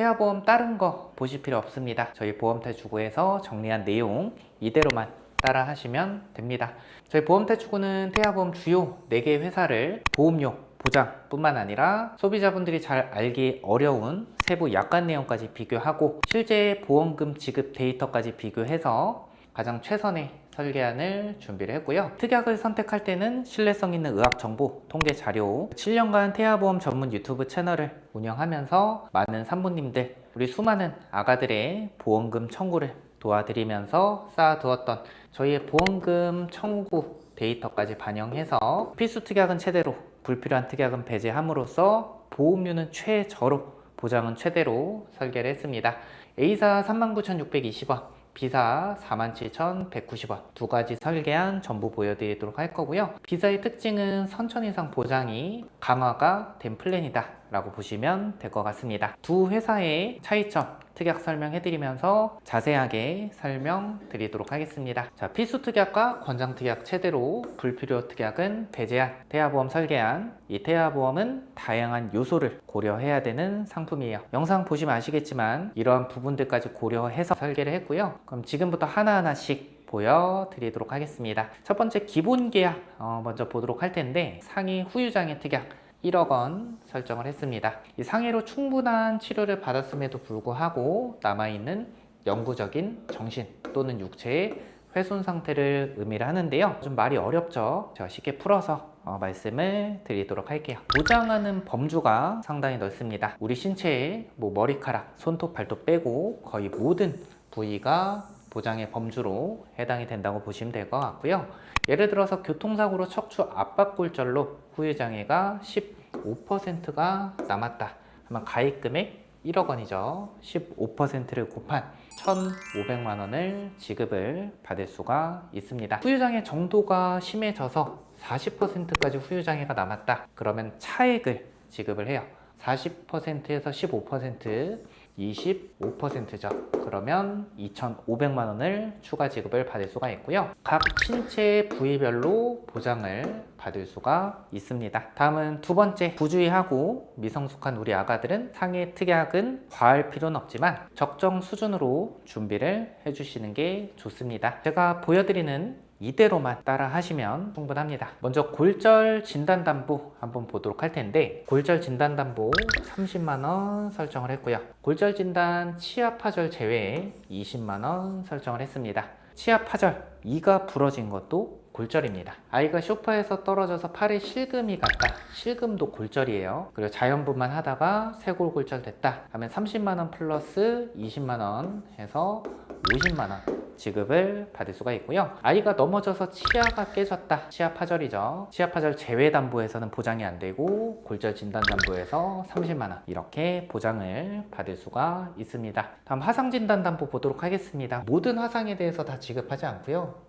태아보험 다른 거 보실 필요 없습니다. 저희 보험탈출구에서 정리한 내용 이대로만 따라 하시면 됩니다. 저희 보험탈출구는 태아보험 주요 4개 회사를 보험료 보장 뿐만 아니라 소비자분들이 잘 알기 어려운 세부 약관 내용까지 비교하고 실제 보험금 지급 데이터까지 비교해서 가장 최선의 설계안을 준비를 했고요. 특약을 선택할 때는 신뢰성 있는 의학 정보, 통계 자료, 7년간 태아보험 전문 유튜브 채널을 운영하면서 많은 산부님들, 우리 수많은 아가들의 보험금 청구를 도와드리면서 쌓아두었던 저희의 보험금 청구 데이터까지 반영해서 필수 특약은 최대로, 불필요한 특약은 배제함으로써 보험료는 최저로, 보장은 최대로 설계를 했습니다. A사 39,620원, B사 47,190원 두 가지 설계안 전부 보여드리도록 할 거고요. B사의 특징은 선천 이상 보장이 강화가 된 플랜이다 라고 보시면 될 것 같습니다. 두 회사의 차이점 특약 설명해드리면서 자세하게 설명드리도록 하겠습니다. 자, 필수 특약과 권장 특약 최대로, 불필요 특약은 배제한 태아보험 설계안. 이 태아보험은 다양한 요소를 고려해야 되는 상품이에요. 영상 보시면 아시겠지만 이러한 부분들까지 고려해서 설계를 했고요. 그럼 지금부터 하나하나씩 보여드리도록 하겠습니다. 첫 번째 기본 계약 먼저 보도록 할 텐데, 상해 후유장애 특약 1억 원 설정을 했습니다. 이 상해로 충분한 치료를 받았음에도 불구하고 남아있는 영구적인 정신 또는 육체의 훼손 상태를 의미를 하는데요. 좀 말이 어렵죠? 제가 쉽게 풀어서 말씀을 드리도록 할게요. 보장하는 범주가 상당히 넓습니다. 우리 신체의 머리카락, 손톱, 발톱 빼고 거의 모든 부위가 보장의 범주로 해당이 된다고 보시면 될 것 같고요. 예를 들어서 교통사고로 척추 압박골절로 후유장애가 15%가 남았다 하면 가입금액 1억 원이죠. 15%를 곱한 1,500만 원을 지급을 받을 수가 있습니다. 후유장애 정도가 심해져서 40%까지 후유장애가 남았다 그러면 차액을 지급을 해요. 40%에서 15%, 25%죠. 그러면 2,500만 원을 추가 지급을 받을 수가 있고요. 각 신체 부위별로 보장을 받을 수가 있습니다. 다음은 두 번째, 부주의하고 미성숙한 우리 아가들은 상해 특약은 과할 필요는 없지만 적정 수준으로 준비를 해주시는 게 좋습니다. 제가 보여드리는 이대로만 따라 하시면 충분합니다. 먼저 골절 진단담보 한번 보도록 할 텐데, 골절 진단담보 30만 원 설정을 했고요. 골절 진단 치아 파절 제외에 20만 원 설정을 했습니다. 치아 파절, 이가 부러진 것도 골절입니다. 아이가 소파에서 떨어져서 팔에 실금이 갔다, 실금도 골절이에요. 그리고 자연분만 하다가 쇄골골절 됐다 하면 30만 원 플러스 20만 원 해서 50만 원 지급을 받을 수가 있고요. 아이가 넘어져서 치아가 깨졌다, 치아 파절이죠. 치아 파절 제외 담보에서는 보장이 안 되고 골절 진단 담보에서 30만 원 이렇게 보장을 받을 수가 있습니다. 다음 화상 진단 담보 보도록 하겠습니다. 모든 화상에 대해서 다 지급하지 않고요.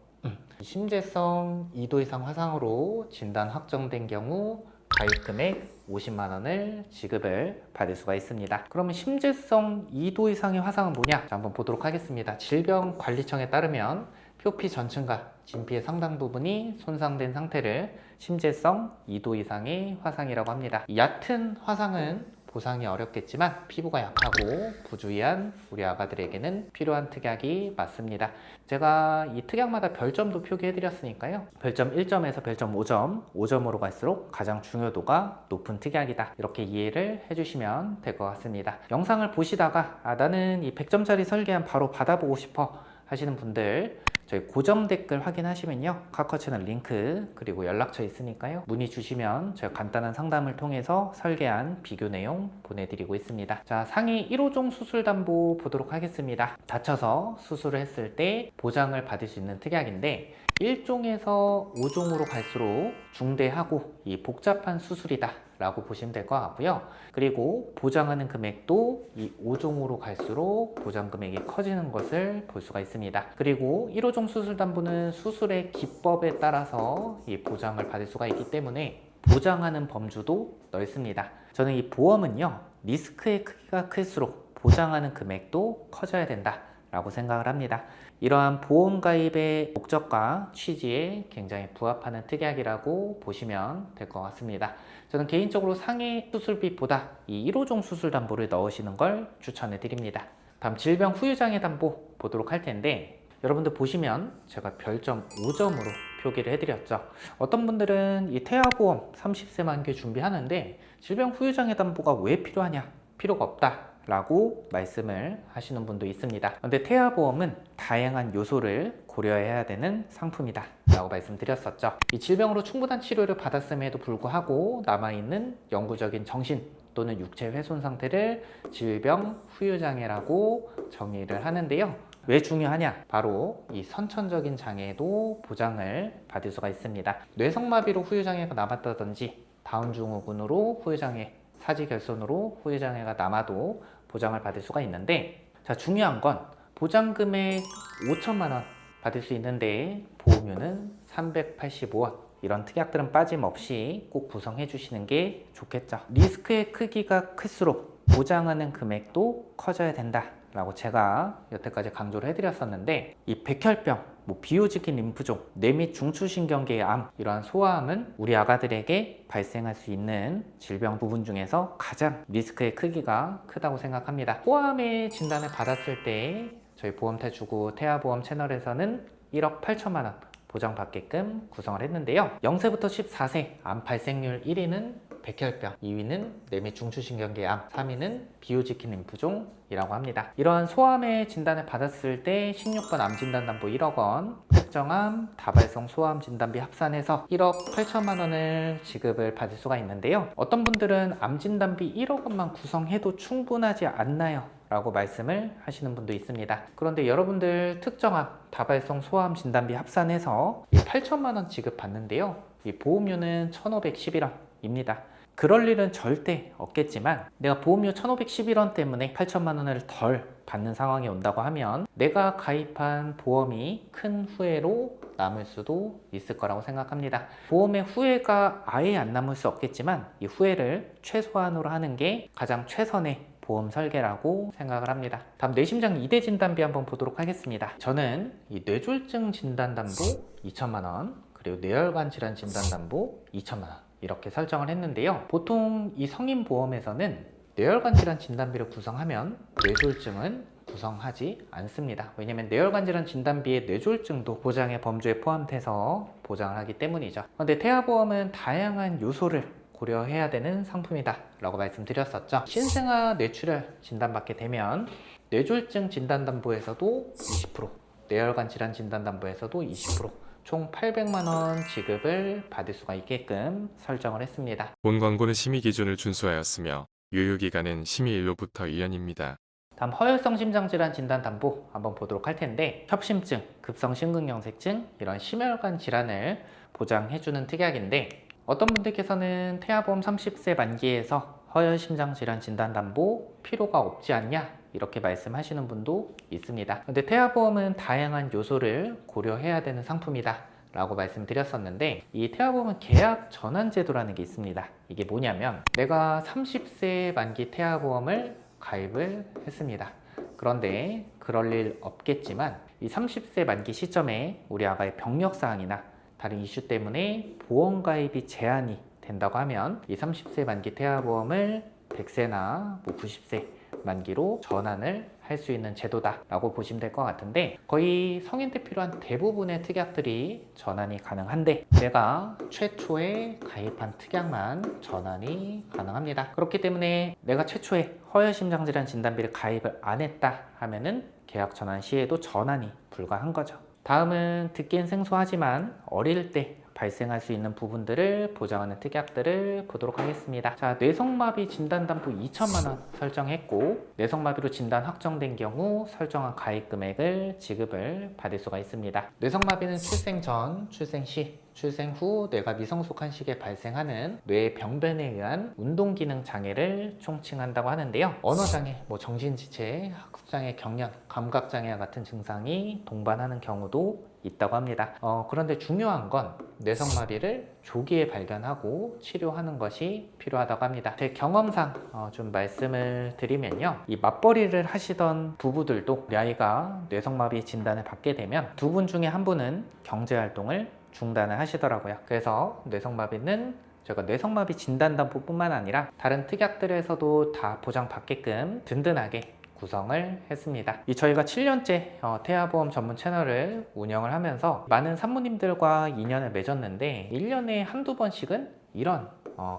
심재성 2도 이상 화상으로 진단 확정된 경우 가입금액 50만 원을 지급을 받을 수가 있습니다. 그러면 심재성 2도 이상의 화상은 뭐냐? 자, 한번 보도록 하겠습니다. 질병관리청에 따르면 표피 전층과 진피의 상당 부분이 손상된 상태를 심재성 2도 이상의 화상이라고 합니다. 얕은 화상은 보상이 어렵겠지만 피부가 약하고 부주의한 우리 아가들에게는 필요한 특약이 맞습니다. 제가 이 특약마다 별점도 표기해 드렸으니까요. 별점 1점에서 별점 5점, 5점으로 갈수록 가장 중요도가 높은 특약이다 이렇게 이해를 해주시면 될 것 같습니다. 영상을 보시다가 나는 이 100점짜리 설계안 바로 받아보고 싶어 하시는 분들, 저희 고정 댓글 확인하시면요, 카카오 채널 링크 그리고 연락처 있으니까요, 문의 주시면 제가 간단한 상담을 통해서 설계한 비교 내용 보내드리고 있습니다. 자, 상해 1호종 수술담보 보도록 하겠습니다. 다쳐서 수술을 했을 때 보장을 받을 수 있는 특약인데, 1종에서 5종으로 갈수록 중대하고 이 복잡한 수술이다 라고 보시면 될 것 같고요. 그리고 보장하는 금액도 이 5종으로 갈수록 보장 금액이 커지는 것을 볼 수가 있습니다. 그리고 1호종 수술담보는 수술의 기법에 따라서 이 보장을 받을 수가 있기 때문에 보장하는 범주도 넓습니다. 저는 이 보험은요, 리스크의 크기가 클수록 보장하는 금액도 커져야 된다 라고 생각을 합니다. 이러한 보험 가입의 목적과 취지에 굉장히 부합하는 특약이라고 보시면 될 것 같습니다. 저는 개인적으로 상해 수술비보다 이 1호종 수술 담보를 넣으시는 걸 추천해 드립니다. 다음 질병 후유장애 담보 보도록 할 텐데, 여러분들 보시면 제가 별점 5점으로 표기를 해드렸죠. 어떤 분들은 이 태아보험 30세 만기 준비하는데 질병 후유장애 담보가 왜 필요하냐? 필요가 없다 라고 말씀을 하시는 분도 있습니다. 그런데 태아보험은 다양한 요소를 고려해야 되는 상품이다 라고 말씀드렸었죠. 이 질병으로 충분한 치료를 받았음에도 불구하고 남아있는 영구적인 정신 또는 육체 훼손 상태를 질병 후유장애라고 정의를 하는데요. 왜 중요하냐? 바로 이 선천적인 장애도 보장을 받을 수가 있습니다. 뇌성마비로 후유장애가 남았다든지 다운증후군으로 후유장애, 사지결손으로 후유장애가 남아도 보장을 받을 수가 있는데, 자, 중요한 건 보장금액 5천만 원 받을 수 있는데 보험료는 385원. 이런 특약들은 빠짐없이 꼭 구성해 주시는 게 좋겠죠. 리스크의 크기가 클수록 보장하는 금액도 커져야 된다 라고 제가 여태까지 강조를 해드렸었는데, 이 백혈병, 비호지킨 림프종, 뇌 및 중추신경계의 암, 이러한 소아암은 우리 아가들에게 발생할 수 있는 질병 부분 중에서 가장 리스크의 크기가 크다고 생각합니다. 소아암의 진단을 받았을 때 저희 보험태주구 태아보험 채널에서는 1억 8천만 원 보장받게끔 구성을 했는데요. 0세부터 14세 암 발생률 1위는 백혈병, 2위는 뇌 및 중추신경계 암, 3위는 비호지킨 림프종이라고 합니다. 이러한 소암의 진단을 받았을 때 16번 암진단담보 1억 원, 특정암, 다발성 소암 진단비 합산해서 1억 8천만 원을 지급을 받을 수가 있는데요. 어떤 분들은 암진단비 1억 원만 구성해도 충분하지 않나요? 라고 말씀을 하시는 분도 있습니다. 그런데 여러분들 특정암, 다발성 소암 진단비 합산해서 8천만 원 지급받는데요. 이 보험료는 1,511원입니다. 그럴 일은 절대 없겠지만 내가 보험료 1,511원 때문에 8천만 원을 덜 받는 상황이 온다고 하면 내가 가입한 보험이 큰 후회로 남을 수도 있을 거라고 생각합니다. 보험의 후회가 아예 안 남을 수 없겠지만 이 후회를 최소한으로 하는 게 가장 최선의 보험 설계라고 생각을 합니다. 다음 뇌심장 2대 진단비 한번 보도록 하겠습니다. 저는 이 뇌졸중 진단담보 2천만 원, 그리고 뇌혈관 질환 진단담보 2천만 원 이렇게 설정을 했는데요. 보통 이 성인보험에서는 뇌혈관 질환 진단비를 구성하면 뇌졸중은 구성하지 않습니다. 왜냐하면 뇌혈관 질환 진단비의 뇌졸중도 보장의 범주에 포함돼서 보장을 하기 때문이죠. 그런데 태아보험은 다양한 요소를 고려해야 되는 상품이다 라고 말씀드렸었죠. 신생아 뇌출혈 진단받게 되면 뇌졸중 진단담보에서도 20%, 뇌혈관 질환 진단담보에서도 20%, 총 800만 원 지급을 받을 수가 있게끔 설정을 했습니다. 본 광고는 심의 기준을 준수하였으며 유효기간은 심의일로부터 2년입니다. 다음 허혈성 심장질환 진단담보 한번 보도록 할 텐데, 협심증, 급성심근경색증 이런 심혈관 질환을 보장해주는 특약인데, 어떤 분들께서는 태아보험 30세 만기에서 허혈심장질환 진단담보 필요가 없지 않냐 이렇게 말씀하시는 분도 있습니다. 근데 태아보험은 다양한 요소를 고려해야 되는 상품이다 라고 말씀드렸었는데, 이 태아보험은 계약 전환 제도라는 게 있습니다. 이게 뭐냐면 내가 30세 만기 태아보험을 가입을 했습니다. 그런데 그럴 일 없겠지만 이 30세 만기 시점에 우리 아가의 병력사항이나 다른 이슈 때문에 보험 가입이 제한이 된다고 하면 이 30세 만기 태아보험을 100세나 90세 만기로 전환을 할 수 있는 제도다 라고 보시면 될 것 같은데, 거의 성인 때 필요한 대부분의 특약들이 전환이 가능한데 내가 최초에 가입한 특약만 전환이 가능합니다. 그렇기 때문에 내가 최초에 허혈심장질환 진단비를 가입을 안 했다 하면은 계약 전환 시에도 전환이 불가한 거죠. 다음은 듣기엔 생소하지만 어릴 때 발생할 수 있는 부분들을 보장하는 특약들을 보도록 하겠습니다. 자, 뇌성마비 진단담보 2천만 원 설정했고, 뇌성마비로 진단 확정된 경우 설정한 가입 금액을 지급을 받을 수가 있습니다. 뇌성마비는 출생 전, 출생 시 출생 후 뇌가 미성숙한 시기에 발생하는 뇌의 병변에 의한 운동기능 장애를 총칭한다고 하는데요. 언어장애, 정신지체, 학습장애, 경련, 감각장애와 같은 증상이 동반하는 경우도 있다고 합니다. 그런데 중요한 건 뇌성마비를 조기에 발견하고 치료하는 것이 필요하다고 합니다. 제 경험상 좀 말씀을 드리면요, 이 맞벌이를 하시던 부부들도 우리 아이가 뇌성마비 진단을 받게 되면 두 분 중에 한 분은 경제활동을 중단을 하시더라고요. 그래서 뇌성마비는 제가 뇌성마비 진단단뿐만 아니라 다른 특약들에서도 다 보장받게끔 든든하게 구성을 했습니다. 저희가 7년째 태아보험 전문 채널을 운영을 하면서 많은 산모님들과 인연을 맺었는데 1년에 한두 번씩은 이런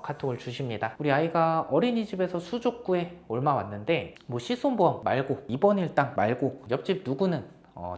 카톡을 주십니다. 우리 아이가 어린이집에서 수족구에 얼마 왔는데 실손보험 말고 입원 일당 말고 옆집 누구는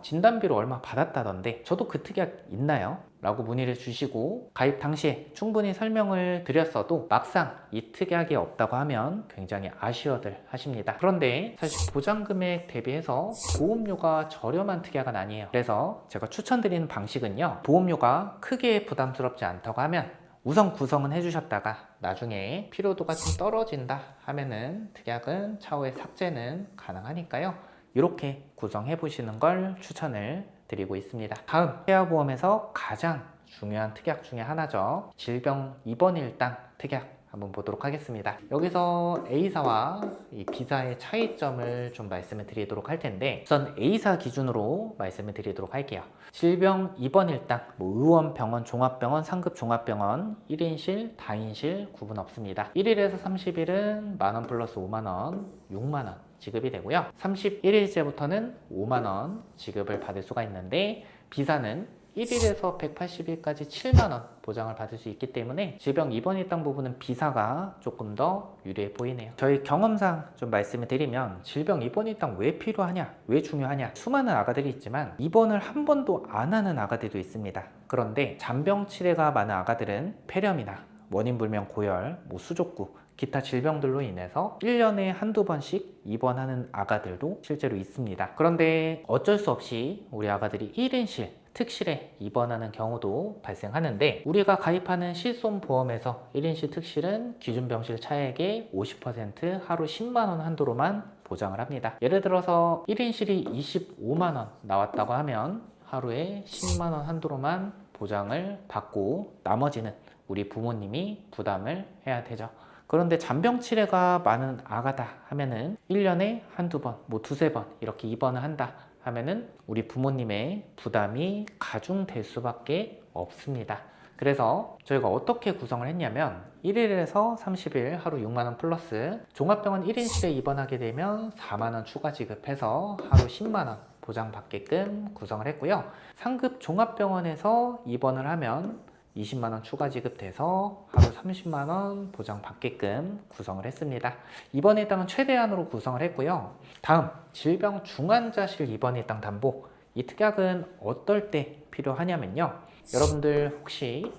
진단비로 얼마 받았다던데 저도 그 특약 있나요? 라고 문의를 주시고 가입 당시에 충분히 설명을 드렸어도 막상 이 특약이 없다고 하면 굉장히 아쉬워들 하십니다. 그런데 사실 보장금액 대비해서 보험료가 저렴한 특약은 아니에요. 그래서 제가 추천드리는 방식은요, 보험료가 크게 부담스럽지 않다고 하면 우선 구성은 해주셨다가 나중에 피로도가 좀 떨어진다 하면은 특약은 차후에 삭제는 가능하니까요, 이렇게 구성해 보시는 걸 추천을 드리고 있습니다. 다음, 태아보험에서 가장 중요한 특약 중에 하나죠. 질병 입원 일당 특약 한번 보도록 하겠습니다. 여기서 A사와 이 B사의 차이점을 좀 말씀을 드리도록 할 텐데, 우선 A사 기준으로 말씀을 드리도록 할게요. 질병 입원 일당, 의원, 병원, 종합병원, 상급 종합병원 1인실, 다인실 구분 없습니다. 1일에서 30일은 만원 플러스 5만원, 6만원 지급이 되고요. 31일째부터는 5만원 지급을 받을 수가 있는데, B사는 1일에서 180일까지 7만원 보장을 받을 수 있기 때문에 질병 입원 일당 부분은 B사가 조금 더 유리해 보이네요. 저희 경험상 좀 말씀을 드리면 질병 입원 일당 왜 필요하냐, 왜 중요하냐, 수많은 아가들이 있지만 입원을 한 번도 안 하는 아가들도 있습니다. 그런데 잔병 치레가 많은 아가들은 폐렴이나 원인불명 고열, 수족구, 기타 질병들로 인해서 1년에 한두 번씩 입원하는 아가들도 실제로 있습니다. 그런데 어쩔 수 없이 우리 아가들이 1인실, 특실에 입원하는 경우도 발생하는데, 우리가 가입하는 실손보험에서 1인실 특실은 기준병실 차액의 50% 하루 10만원 한도로만 보장을 합니다. 예를 들어서 1인실이 25만원 나왔다고 하면 하루에 10만원 한도로만 보장을 받고 나머지는 우리 부모님이 부담을 해야 되죠. 그런데 잔병 치레가 많은 아가다 하면은 1년에 한두 번, 두세 번 이렇게 입원을 한다 하면은 우리 부모님의 부담이 가중될 수밖에 없습니다. 그래서 저희가 어떻게 구성을 했냐면 1일에서 30일 하루 6만원 플러스 종합병원 1인실에 입원하게 되면 4만원 추가 지급해서 하루 10만원 보장받게끔 구성을 했고요. 상급 종합병원에서 입원을 하면 20만원 추가 지급돼서 하루 30만원 보장받게끔 구성을 했습니다. 입원 일당은 최대한으로 구성을 했고요. 다음, 질병 중환자실 입원 일당 담보. 이 특약은 어떨 때 필요하냐면요, 여러분들 혹시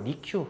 니큐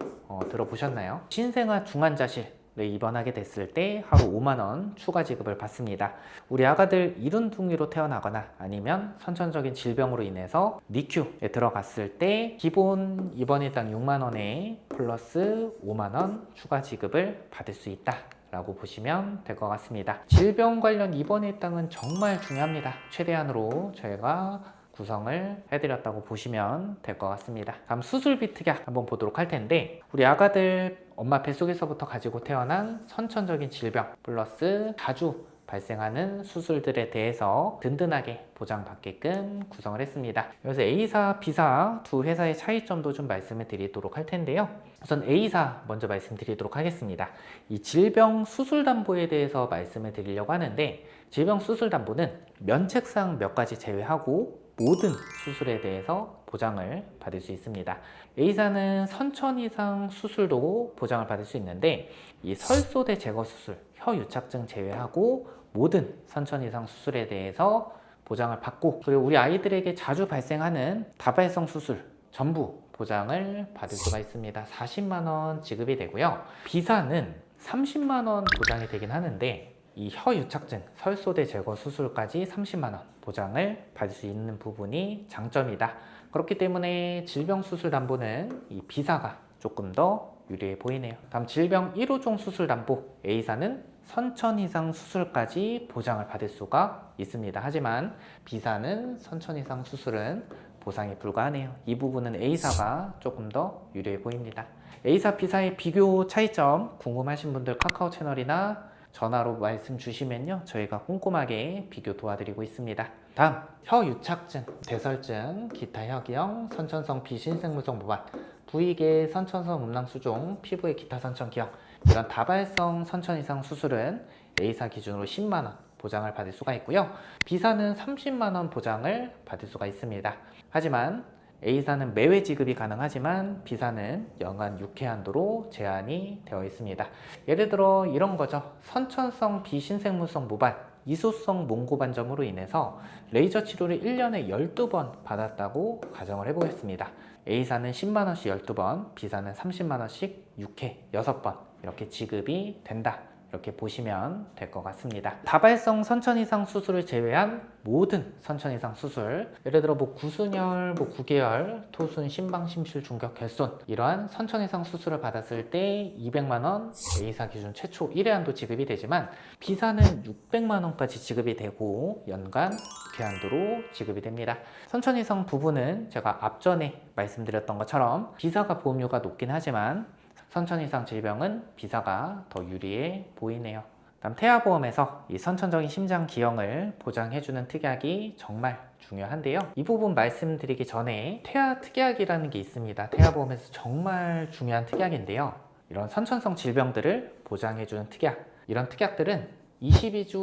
들어보셨나요? 신생아 중환자실 입원하게 됐을 때 하루 5만원 추가 지급을 받습니다. 우리 아가들 이른둥이로 태어나거나 아니면 선천적인 질병으로 인해서 니큐에 들어갔을 때 기본 입원일당 6만원에 플러스 5만원 추가 지급을 받을 수 있다 라고 보시면 될 것 같습니다. 질병 관련 입원일당은 정말 중요합니다. 최대한으로 저희가 구성을 해드렸다고 보시면 될 것 같습니다. 다음 수술비 특약 한번 보도록 할 텐데, 우리 아가들 엄마 뱃속에서부터 가지고 태어난 선천적인 질병 플러스 자주 발생하는 수술들에 대해서 든든하게 보장받게끔 구성을 했습니다. 그래서 A사, B사 두 회사의 차이점도 좀 말씀을 드리도록 할 텐데요. 우선 A사 먼저 말씀드리도록 하겠습니다. 이 질병 수술담보에 대해서 말씀을 드리려고 하는데, 질병 수술담보는 면책사항 몇 가지 제외하고 모든 수술에 대해서 보장을 받을 수 있습니다. A사는 선천 이상 수술도 보장을 받을 수 있는데, 이 설소대 제거 수술, 혀 유착증 제외하고 모든 선천 이상 수술에 대해서 보장을 받고, 그리고 우리 아이들에게 자주 발생하는 다발성 수술 전부 보장을 받을 수가 있습니다. 40만원 지급이 되고요. B사는 30만원 보장이 되긴 하는데, 이 혀 유착증, 설소대 제거 수술까지 30만원 보장을 받을 수 있는 부분이 장점이다 그렇기 때문에 질병수술담보는 이 B사가 조금 더 유리해 보이네요. 다음 질병 1호종 수술담보 A사는 선천 이상 수술까지 보장을 받을 수가 있습니다. 하지만 B사는 선천 이상 수술은 보상이 불가하네요. 이 부분은 A사가 조금 더 유리해 보입니다. A사, B사의 비교 차이점 궁금하신 분들 카카오 채널이나 전화로 말씀 주시면요, 저희가 꼼꼼하게 비교 도와드리고 있습니다. 다음 혀유착증, 대설증, 기타 혀기형, 선천성 비신생물성 모발, 부위계 선천성 음낭수종, 피부의 기타 선천 기형, 이런 다발성 선천 이상 수술은 A사 기준으로 10만원 보장을 받을 수가 있고요. B사는 30만원 보장을 받을 수가 있습니다. 하지만 A사는 매회 지급이 가능하지만 B사는 연간 6회 한도로 제한이 되어 있습니다. 예를 들어 이런 거죠. 선천성 비신생물성 모발, 이소성 몽고반점으로 인해서 레이저 치료를 1년에 12번 받았다고 가정을 해보겠습니다. A사는 10만원씩 12번, B사는 30만원씩 6회 6번 이렇게 지급이 된다, 이렇게 보시면 될 것 같습니다. 다발성 선천 이상 수술을 제외한 모든 선천 이상 수술, 예를 들어 구순혈, 구개열, 토순, 심방, 심실, 중격, 결손, 이러한 선천 이상 수술을 받았을 때 200만원 A사 기준 최초 1회 한도 지급이 되지만 B사는 600만원까지 지급이 되고 연간 6회 한도로 지급이 됩니다. 선천 이상 부분은 제가 앞전에 말씀드렸던 것처럼 B사가 보험료가 높긴 하지만 선천 이상 질병은 B사가 더 유리해 보이네요. 다음 태아보험에서 이 선천적인 심장 기형을 보장해주는 특약이 정말 중요한데요. 이 부분 말씀드리기 전에 태아 특약이라는 게 있습니다. 태아보험에서 정말 중요한 특약인데요. 이런 선천성 질병들을 보장해주는 특약, 이런 특약들은 22주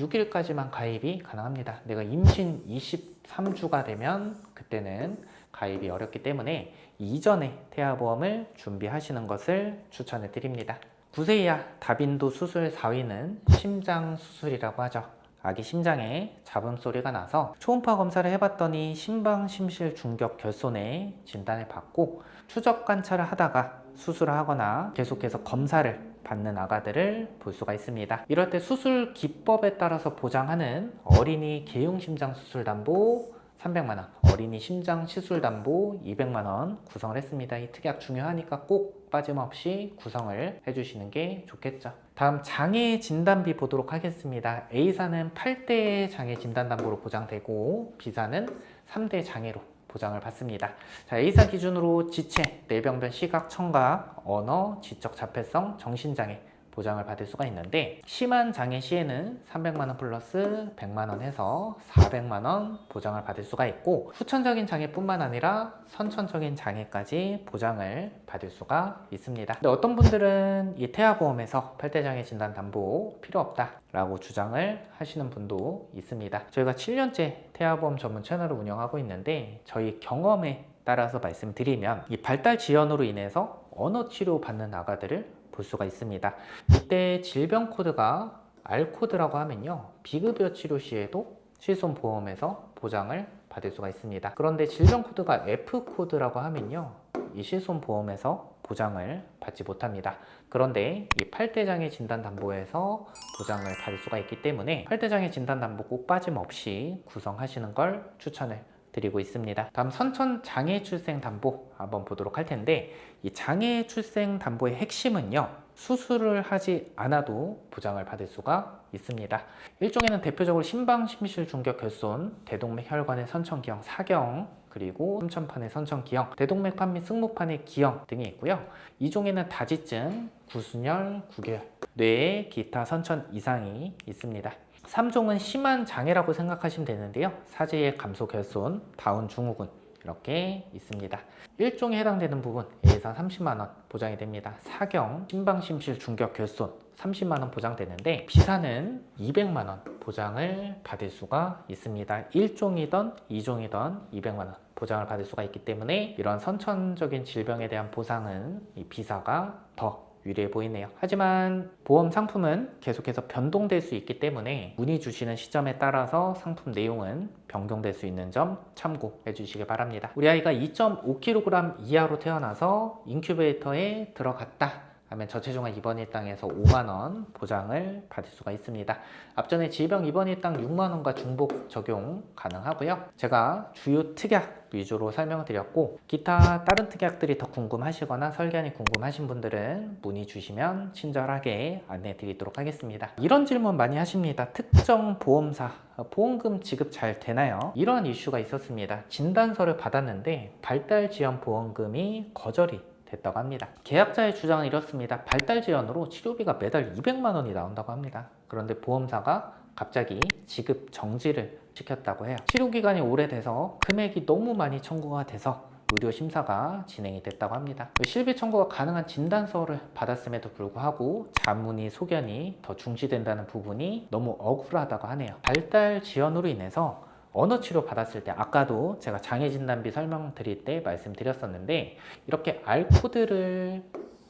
6일까지만 가입이 가능합니다. 내가 임신 23주가 되면 그때는 가입이 어렵기 때문에 이전에 태아보험을 준비하시는 것을 추천해 드립니다. 9세 이하 다빈도 수술 4위는 심장 수술이라고 하죠. 아기 심장에 잡음 소리가 나서 초음파 검사를 해봤더니 심방, 심실, 중격, 결손에 진단을 받고 추적 관찰을 하다가 수술을 하거나 계속해서 검사를 받는 아가들을 볼 수가 있습니다. 이럴 때 수술 기법에 따라서 보장하는 어린이 개용심장 수술담보 300만원, 어린이 심장 시술담보 200만원 구성을 했습니다. 이 특약 중요하니까 꼭 빠짐없이 구성을 해주시는 게 좋겠죠. 다음 장애 진단비 보도록 하겠습니다. A사는 8대 장애 진단담보로 보장되고 B사는 3대 장애로 보장을 받습니다. 자, A사 기준으로 지체, 뇌병변, 시각, 청각, 언어, 지적 자폐성, 정신장애 보장을 받을 수가 있는데 심한 장애 시에는 300만원 플러스 100만원 해서 400만원 보장을 받을 수가 있고 후천적인 장애뿐만 아니라 선천적인 장애까지 보장을 받을 수가 있습니다. 근데 어떤 분들은 이 태아보험에서 8대 장애 진단 담보 필요 없다 라고 주장을 하시는 분도 있습니다. 저희가 7년째 태아보험 전문 채널을 운영하고 있는데 저희 경험에 따라서 말씀드리면 이 발달 지연으로 인해서 언어 치료 받는 아가들을 볼 수가 있습니다. 이때 질병 코드가 R 코드라고 하면요, 비급여 치료 시에도 실손보험에서 보장을 받을 수가 있습니다. 그런데 질병 코드가 F 코드라고 하면요, 이 실손보험에서 보장을 받지 못합니다. 그런데 이 8대 장애 진단담보에서 보장을 받을 수가 있기 때문에 8대 장애 진단담보 꼭 빠짐없이 구성하시는 걸 추천을 드리고 있습니다. 다음 선천 장애 출생 담보 한번 보도록 할 텐데 이 장애 출생 담보의 핵심은요, 수술을 하지 않아도 보장을 받을 수가 있습니다. 일종에는 대표적으로 심방, 심실, 중격, 결손, 대동맥 혈관의 선천기형, 사경, 그리고 삼천판의 선천기형, 대동맥판 및 승모판의 기형 등이 있고요. 이종에는 다지증, 구순혈, 구개열, 뇌에 기타 선천 이상이 있습니다. 3종은 심한 장애라고 생각하시면 되는데요. 사지의 감소 결손, 다운 증후군 이렇게 있습니다. 1종에 해당되는 부분 A사 30만원 보장이 됩니다. 사경, 심방, 심실, 중격, 결손 30만원 보장되는데 B사는 200만원 보장을 받을 수가 있습니다. 1종이든 2종이든 200만원 보장을 받을 수가 있기 때문에 이런 선천적인 질병에 대한 보상은 이 B사가 더 유리해 보이네요. 하지만 보험 상품은 계속해서 변동될 수 있기 때문에 문의 주시는 시점에 따라서 상품 내용은 변경될 수 있는 점 참고해 주시기 바랍니다. 우리 아이가 2.5kg 이하로 태어나서 인큐베이터에 들어갔다 하면 저체중아 입원 일당에서 5만원 보장을 받을 수가 있습니다. 앞전에 질병 입원 일당 6만원과 중복 적용 가능하고요. 제가 주요 특약 위주로 설명드렸고 기타 다른 특약들이 더 궁금하시거나 설계안이 궁금하신 분들은 문의 주시면 친절하게 안내 드리도록 하겠습니다. 이런 질문 많이 하십니다. 특정 보험사 보험금 지급 잘 되나요? 이러한 이슈가 있었습니다. 진단서를 받았는데 발달 지원 보험금이 거절이 됐다고 합니다. 계약자의 주장은 이렇습니다. 발달 지원으로 치료비가 매달 200만 원이 나온다고 합니다. 그런데 보험사가 갑자기 지급 정지를 시켰다고 해요. 치료기간이 오래돼서 금액이 너무 많이 청구가 돼서 의료 심사가 진행이 됐다고 합니다. 실비 청구가 가능한 진단서를 받았음에도 불구하고 자문이 소견이 더 중시된다는 부분이 너무 억울하다고 하네요. 발달 지원으로 인해서 언어 치료 받았을 때 아까도 제가 장애 진단비 설명드릴 때 말씀드렸었는데 이렇게 R코드를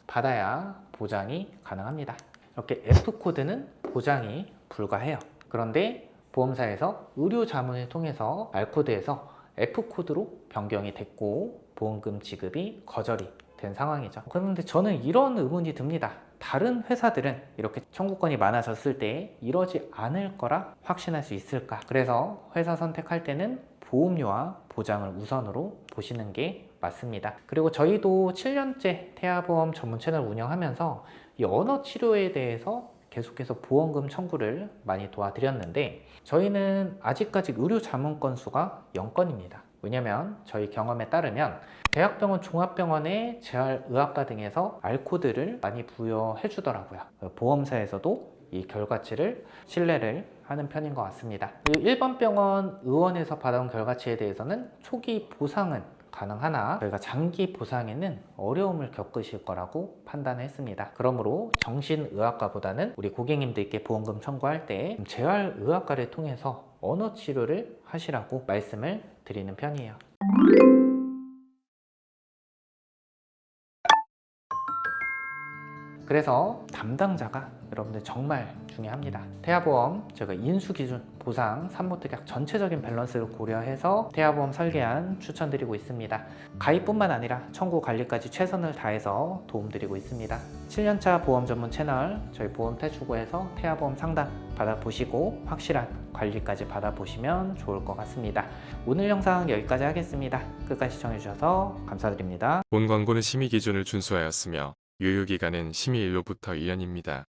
받아야 보장이 가능합니다. 이렇게 F코드는 보장이 불가해요. 그런데 보험사에서 의료 자문을 통해서 R코드에서 F코드로 변경이 됐고 보험금 지급이 거절이 된 상황이죠. 그런데 저는 이런 의문이 듭니다. 다른 회사들은 이렇게 청구권이 많아졌을 때 이러지 않을 거라 확신할 수 있을까? 그래서 회사 선택할 때는 보험료와 보장을 우선으로 보시는 게 맞습니다. 그리고 저희도 7년째 태아보험 전문 채널 운영하면서 이 언어 치료에 대해서 계속해서 보험금 청구를 많이 도와드렸는데 저희는 아직까지 의료 자문 건수가 0건입니다. 왜냐면 저희 경험에 따르면 대학병원, 종합병원의 재활의학과 등에서 R코드를 많이 부여해 주더라고요. 보험사에서도 이 결과치를 신뢰를 하는 편인 것 같습니다. 일반 병원 의원에서 받아온 결과치에 대해서는 초기 보상은 가능하나 저희가 장기 보상에는 어려움을 겪으실 거라고 판단했습니다. 그러므로 정신의학과보다는 우리 고객님들께 보험금 청구할 때 재활의학과를 통해서 언어 치료를 하시라고 말씀을 드리는 편이에요. 그래서 담당자가 여러분들 정말 중요합니다. 태아보험 제가 인수기준, 보상, 산모특약 전체적인 밸런스를 고려해서 태아보험 설계안 추천드리고 있습니다. 가입뿐만 아니라 청구 관리까지 최선을 다해서 도움드리고 있습니다. 7년차 보험 전문 채널 저희 보험태주고에서 태아보험 상담 받아보시고 확실한 관리까지 받아보시면 좋을 것 같습니다. 오늘 영상 여기까지 하겠습니다. 끝까지 시청해주셔서 감사드립니다. 본 광고는 심의 기준을 준수하였으며 유효기간은 심의일로부터 1년입니다.